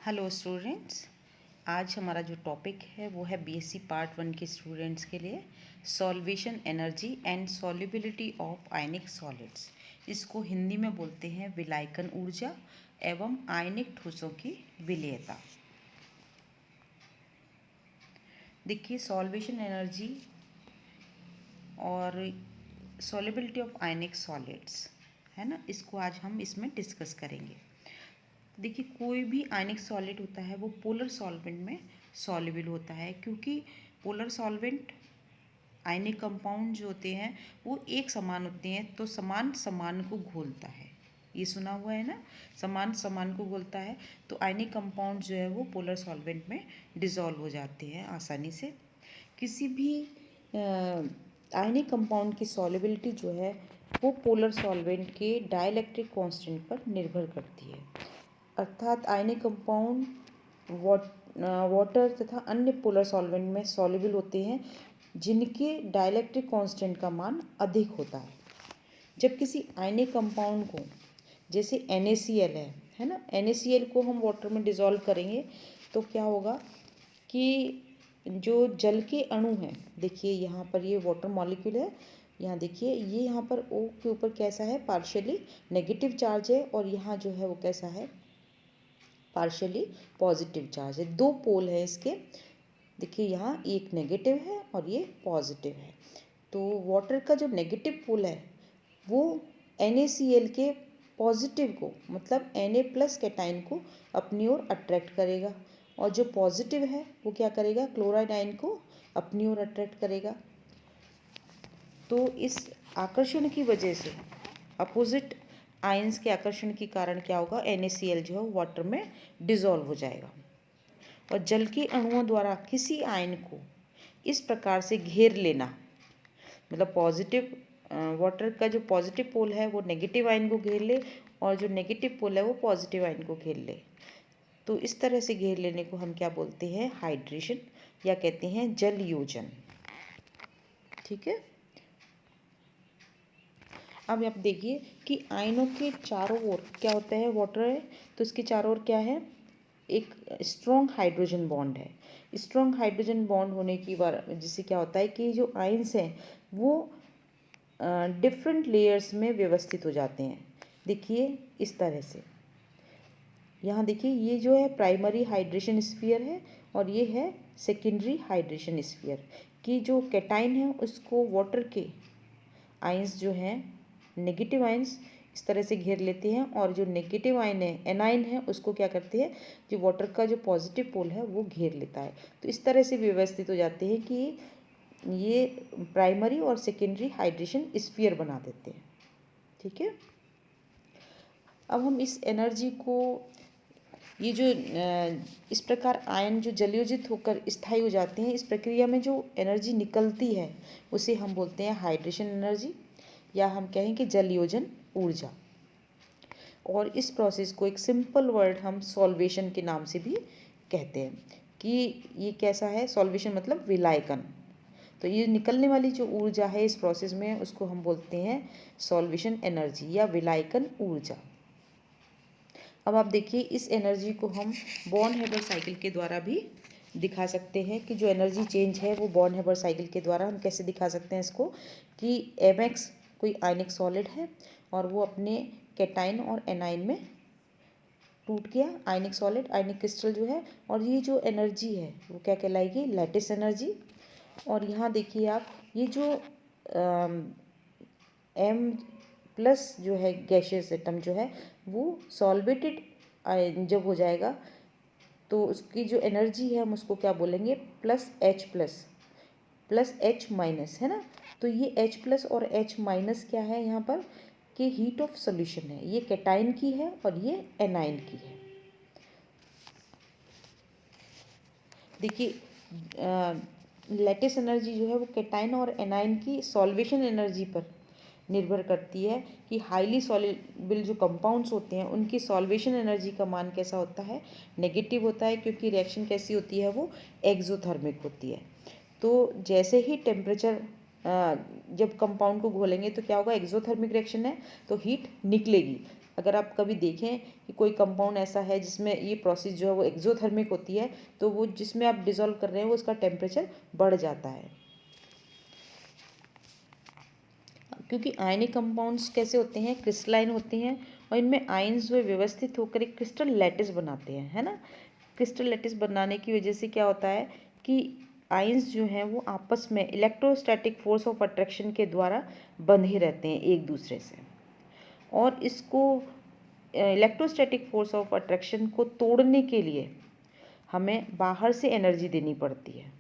Hello students. आज हमारा जो टॉपिक है वो है बीएससी पार्ट 1 के स्टूडेंट्स के लिए solvation energy and solubility of ionic solids. इसको हिंदी में बोलते हैं विलायकन ऊर्जा एवं आयनिक ठोसों की विलेयता। देखिए, सॉल्वेशन एनर्जी और सॉल्युबिलिटी ऑफ आयनिक सॉलिड्स है ना, इसको आज हम इसमें डिस्कस करेंगे। देखिए, कोई भी आयनिक सॉलिड होता है वो पोलर सॉल्वेंट में सॉल्युबल होता है, क्योंकि पोलर सॉल्वेंट आयनिक कंपाउंड जो होते हैं वो एक समान होते हैं, तो समान समान को घोलता है। ये सुना हुआ है ना, समान समान को घोलता है। तो आयनिक कंपाउंड जो है वो पोलर सॉल्वेंट में डिसॉल्व हो जाते हैं आसानी से। किसी भी आयनिक कंपाउंड की सॉल्युबिलिटी जो है वो पोलर सॉल्वेंट के डाइलेक्ट्रिक कांस्टेंट पर निर्भर करती है। अर्थात आयनिक कंपाउंड वाटर तथा अन्य पोलर सॉल्वेंट में सॉल्युबल होते हैं जिनके डाइलेक्ट्रिक कांस्टेंट का मान अधिक होता है। जब किसी आयनिक कंपाउंड को, जैसे NaCl है ना, NaCl को हम वाटर में डिसॉल्व करेंगे तो क्या होगा कि जो जल के अणु हैं, देखिए यहाँ पर ये वाटर मॉलिक्यूल है, यहाँ देखिए ये यहाँ पर O के ऊपर कैसा है, पार्शियली नेगेटिव चार्ज है, और यहाँ जो है वो कैसा है, पार्शियली पॉजिटिव चार्ज है। दो पोल है इसके, देखिए यहाँ एक नेगेटिव है और ये पॉजिटिव है। तो वाटर का जो नेगेटिव पोल है वो NaCl के पॉजिटिव को, मतलब Na+ कैटाइन को अपनी ओर अट्रैक्ट करेगा, और जो पॉजिटिव है वो क्या करेगा, क्लोराइड आयन को अपनी ओर अट्रैक्ट करेगा। तो इस आकर्षण की वजह से, अपोजिट आयंस के आकर्षण के कारण क्या होगा, NaCl जो है वाटर में डिसॉल्व हो जाएगा। और जल के अणुओं द्वारा किसी आयन को इस प्रकार से घेर लेना, मतलब पॉजिटिव वाटर का जो पॉजिटिव पोल है वो नेगेटिव आयन को घेर ले, और जो नेगेटिव पोल है वो पॉजिटिव आयन को घेर ले। तो इस तरह से घेर लेने को हम क्या बोलते हैं, हाइड्रेशन, या कहते हैं जल योजन। ठीक है। अब आप देखिए कि आयनों के चारों ओर क्या होता है, वाटर है तो इसके चारों ओर क्या है, एक स्ट्रॉन्ग हाइड्रोजन बॉन्ड है। स्ट्रॉन्ग हाइड्रोजन बॉन्ड होने की जिससे क्या होता है कि जो आयंस हैं वो डिफरेंट लेयर्स में व्यवस्थित हो जाते हैं। देखिए इस तरह से, यहाँ देखिए ये जो है प्राइमरी हाइड्रेशन स्फीयर है, और ये है सेकेंडरी हाइड्रेशन स्फीयर। कि जो कैटाइन है उसको वाटर के आयंस जो हैं, नेगेटिव आयंस इस तरह से घेर लेते हैं, और जो नेगेटिव आयन है, एनाइन है, उसको क्या करते हैं, जो वाटर का जो पॉजिटिव पोल है वो घेर लेता है। तो इस तरह से व्यवस्थित हो जाते हैं कि ये प्राइमरी और सेकेंडरी हाइड्रेशन स्फीयर बना देते हैं। ठीक है। अब हम इस एनर्जी को, ये जो इस प्रकार आयन जो जलयोजित होकर स्थायी हो जाते हैं, इस प्रक्रिया में जो एनर्जी निकलती है उसे हम बोलते हैं हाइड्रेशन एनर्जी, या हम कहें कि जलयोजन ऊर्जा। और इस प्रोसेस को एक सिंपल वर्ड हम सॉल्वेशन के नाम से भी कहते हैं कि ये कैसा है, सॉल्वेशन मतलब विलायकन। तो ये निकलने वाली जो ऊर्जा है इस प्रोसेस में उसको हम बोलते हैं सॉल्वेशन एनर्जी या विलायकन ऊर्जा। अब आप देखिए, इस एनर्जी को हम बॉर्न हेबर साइकिल के द्वारा भी दिखा सकते हैं कि जो एनर्जी चेंज है वो बॉर्न हेबर साइकिल के द्वारा हम कैसे दिखा सकते हैं इसको, कि Mx कोई आयनिक सॉलिड है और वो अपने कैटाइन और एनाइन में टूट गया, आयनिक सॉलिड, आयनिक क्रिस्टल जो है, और ये जो एनर्जी है वो क्या कहलाएगी, लैटिस एनर्जी। और यहाँ देखिए आप, ये जो M+ जो है गैशियस एटम जो है वो सॉल्वेटेड जब हो जाएगा तो उसकी जो एनर्जी है हम उसको क्या बोलेंगे, +H+, +H- है ना। तो ये H+ और H- क्या है यहाँ पर, कि हीट ऑफ सॉल्यूशन है, ये कैटाइन की है और ये एनाइन की है। देखिए लैटिस एनर्जी जो है वो कैटाइन और एनाइन की सॉल्वेशन एनर्जी पर निर्भर करती है कि हाईली सॉल्युबल जो कंपाउंड्स होते हैं उनकी सॉल्वेशन एनर्जी का मान कैसा होता है, नेगेटिव होता है, क्योंकि रिएक्शन कैसी होती है, वो एक्सोथर्मिक होती है। तो जैसे ही टेम्परेचर, जब कंपाउंड को घोलेंगे तो क्या होगा, एक्सोथर्मिक रिएक्शन है तो हीट निकलेगी। अगर आप कभी देखें कि कोई कंपाउंड ऐसा है जिसमें ये प्रोसेस जो है वो एक्सोथर्मिक होती है, तो वो जिसमें आप डिसॉल्व कर रहे हैं वो उसका टेम्परेचर बढ़ जाता है। क्योंकि आयनिक कंपाउंड्स कैसे होते हैं, क्रिस्टलाइन होते हैं, और इनमें आयन्स जो व्यवस्थित होकर एक क्रिस्टल लैटिस बनाते हैं, है ना। क्रिस्टल लैटिस बनाने की वजह से क्या होता है कि आयन्स जो हैं वो आपस में इलेक्ट्रोस्टैटिक फोर्स ऑफ अट्रैक्शन के द्वारा बंधे रहते हैं एक दूसरे से, और इसको इलेक्ट्रोस्टैटिक फोर्स ऑफ अट्रैक्शन को तोड़ने के लिए हमें बाहर से एनर्जी देनी पड़ती है,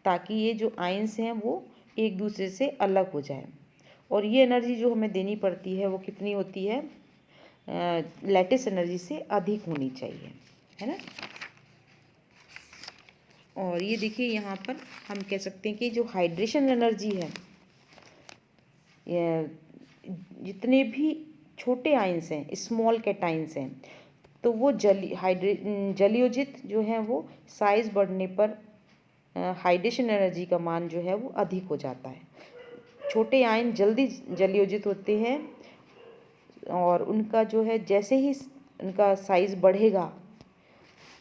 ताकि ये जो आयन्स हैं वो एक दूसरे से अलग हो जाए। और ये एनर्जी जो हमें देनी पड़ती है वो कितनी होती है, लैटिस एनर्जी से अधिक होनी चाहिए, है ना। और ये देखिए यहाँ पर हम कह सकते हैं कि जो हाइड्रेशन एनर्जी है, जितने भी छोटे आयंस हैं, स्मॉल कैटाइंस हैं, तो वो जलीयोजित जो हैं वो साइज बढ़ने पर हाइड्रेशन एनर्जी का मान जो है वो अधिक हो जाता है। छोटे आयन जल्दी जलीयोजित होते हैं, और उनका जो है जैसे ही उनका साइज बढ़ेगा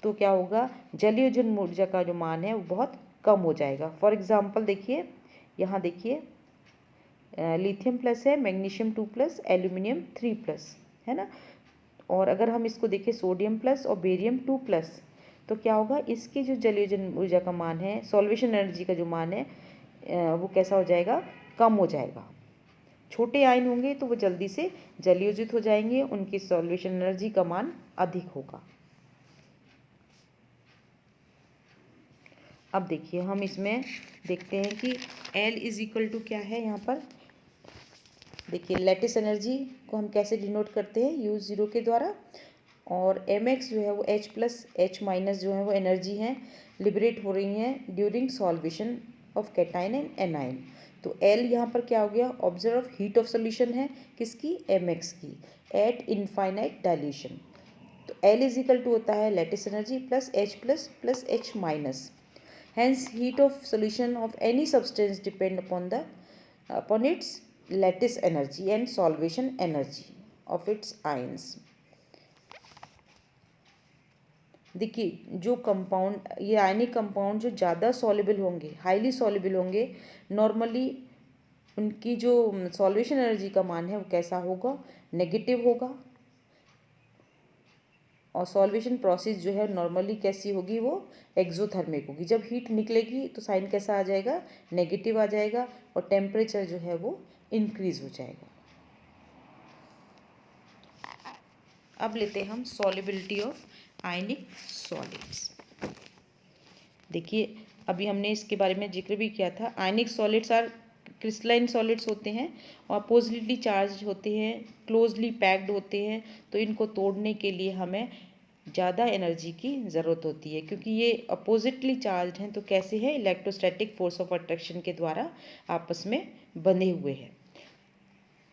तो क्या होगा, जलीयोजन ऊर्जा का जो मान है वो बहुत कम हो जाएगा। फॉर एग्जांपल देखिए, यहाँ देखिए लिथियम प्लस है, मैग्नीशियम 2+, एल्यूमिनियम 3+, है ना। और अगर हम इसको देखें सोडियम प्लस और बेरियम 2+, तो क्या होगा, इसकी जो जलीयोजन ऊर्जा का मान है, सॉल्वेशन एनर्जी का जो मान है, वो कैसा हो जाएगा, कम हो जाएगा। छोटे आयन होंगे तो वो जल्दी से जलीयोजित हो जाएंगे, उनकी सॉल्वेशन एनर्जी का मान अधिक होगा। अब देखिए हम इसमें देखते हैं कि L इज इक्वल टू क्या है। यहाँ पर देखिए लैटिस एनर्जी को हम कैसे डिनोट करते हैं, U0 के द्वारा, और mx जो है वो H+H- जो है वो एनर्जी है लिबरेट हो रही हैं during solvation of cation and A9. तो L यहाँ पर क्या हो गया, ऑब्जर्व हीट ऑफ सोल्यूशन है किसकी, mx की, एट इनफाइनाइट डाइल्यूशन। तो L इज इक्वल टू होता है lattice energy plus H+ + H-। Hence, heat of solution of any substance depend upon its lattice energy and solvation energy of its ions। देखिए जो compound, ये ionic compound जो ज़्यादा soluble होंगे, highly soluble होंगे, normally उनकी जो सॉल्वेशन एनर्जी का मान है वो कैसा होगा, नेगेटिव होगा। और सॉल्वेशन प्रोसेस जो है नॉर्मली कैसी होगी, वो एक्सोथर्मिक होगी। जब हीट निकलेगी तो साइन कैसा आ जाएगा, नेगेटिव आ जाएगा, और टेम्परेचर जो है वो इंक्रीज हो जाएगा। अब लेते हैं हम सॉल्युबिलिटी ऑफ आयनिक सॉलिड्स। देखिए अभी हमने इसके बारे में जिक्र भी किया था, ionic solids are crystalline solids होते हैं और अपोजिटली चार्ज होते हैं, क्लोजली पैक्ड होते हैं। तो इनको तोड़ने के लिए हमें ज़्यादा एनर्जी की ज़रूरत होती है, क्योंकि ये अपोजिटली चार्ज हैं। तो कैसे है, इलेक्ट्रोस्टैटिक फोर्स ऑफ अट्रैक्शन के द्वारा आपस में बंधे हुए हैं।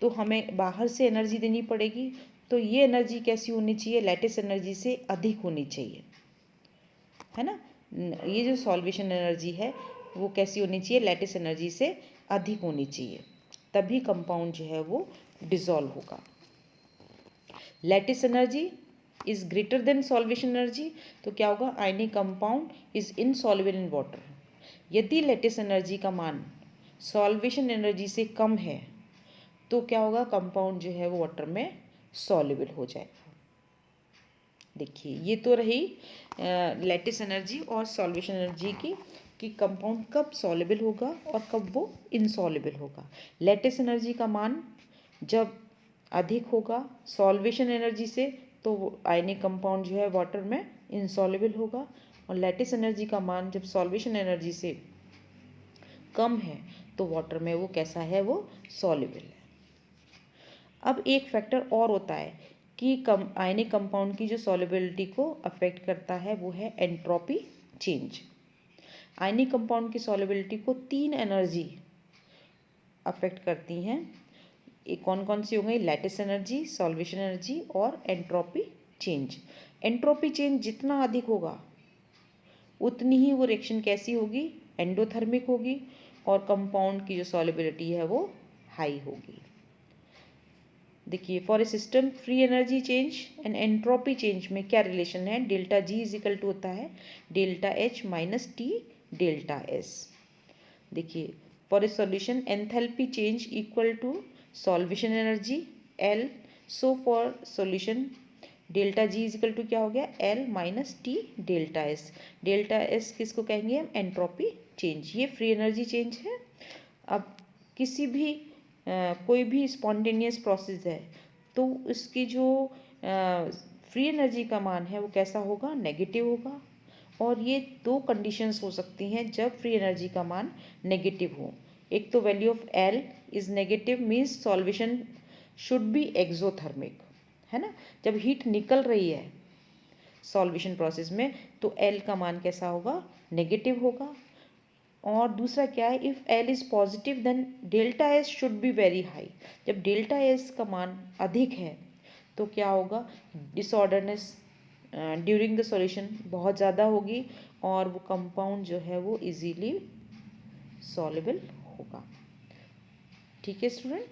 तो हमें बाहर से एनर्जी देनी पड़ेगी, तो ये एनर्जी कैसी होनी चाहिए, लैटिस एनर्जी से अधिक होनी चाहिए, है ना। ये जो सॉल्वेशन एनर्जी है वो कैसी होनी चाहिए, लैटिस एनर्जी से अधिक होनी चाहिए, तभी कंपाउंड जो है वो डिसॉल्व होगा। Lattice energy is greater than solvation energy, तो क्या होगा, ionic compound is insoluble in water. यदि लैटिस एनर्जी का मान सॉल्वेशन एनर्जी से कम है तो क्या होगा, कंपाउंड जो है वो वाटर में सॉल्युबल हो जाएगा। देखिए ये तो रही लैटिस एनर्जी और सॉल्वेशन एनर्जी की, कि कंपाउंड कब सॉल्युबल होगा और कब वो इनसॉल्युबल होगा। लैटिस एनर्जी का मान जब अधिक होगा सॉल्वेशन एनर्जी से, तो आयनिक कंपाउंड जो है वाटर में इनसॉल्युबल होगा, और लैटिस एनर्जी का मान जब सॉल्वेशन एनर्जी से कम है तो वाटर में वो कैसा है, वो सॉल्युबल है। अब एक फैक्टर और होता है कि आयनिक कंपाउंड की जो सॉल्युबिलिटी को अफेक्ट करता है वो है एंट्रोपी चेंज। आयनिक कंपाउंड की सॉल्युबिलिटी को 3 एनर्जी अफेक्ट करती हैं। ये कौन कौन सी हो गई, लैटिस एनर्जी, सॉल्वेशन एनर्जी और एंट्रोपी चेंज। एंट्रोपी चेंज जितना अधिक होगा उतनी ही वो रिएक्शन कैसी होगी, एंडोथर्मिक होगी, और कंपाउंड की जो सॉल्युबिलिटी है वो हाई होगी। देखिए for a system free energy change and entropy change में क्या रिलेशन है, delta G is equal to होता है delta H minus T delta S. देखिए for a solution enthalpy change equal to solvation energy L, so for solution delta G is equal to क्या हो गया L minus T delta S. Delta S किसको कहेंगे हम, entropy change, ये free energy change है। अब किसी भी कोई भी स्पॉन्टेनियस प्रोसेस है तो उसकी जो फ्री एनर्जी का मान है वो कैसा होगा, नेगेटिव होगा। और ये दो कंडीशंस हो सकती हैं जब फ्री एनर्जी का मान नेगेटिव हो। एक तो value of L is negative means solvation should be exothermic, है ना। जब हीट निकल रही है सॉल्वेशन प्रोसेस में तो एल का मान कैसा होगा, नेगेटिव होगा। और दूसरा क्या है, if L is positive then delta S should be very high. जब डेल्टा एस का मान अधिक है तो क्या होगा, डिसऑर्डरनेस ड्यूरिंग द सॉल्यूशन बहुत ज़्यादा होगी और वो कंपाउंड जो है वो इजीली सॉल्युबल होगा। ठीक है स्टूडेंट,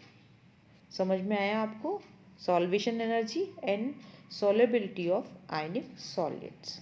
समझ में आया आपको solvation energy and solubility of ionic solids.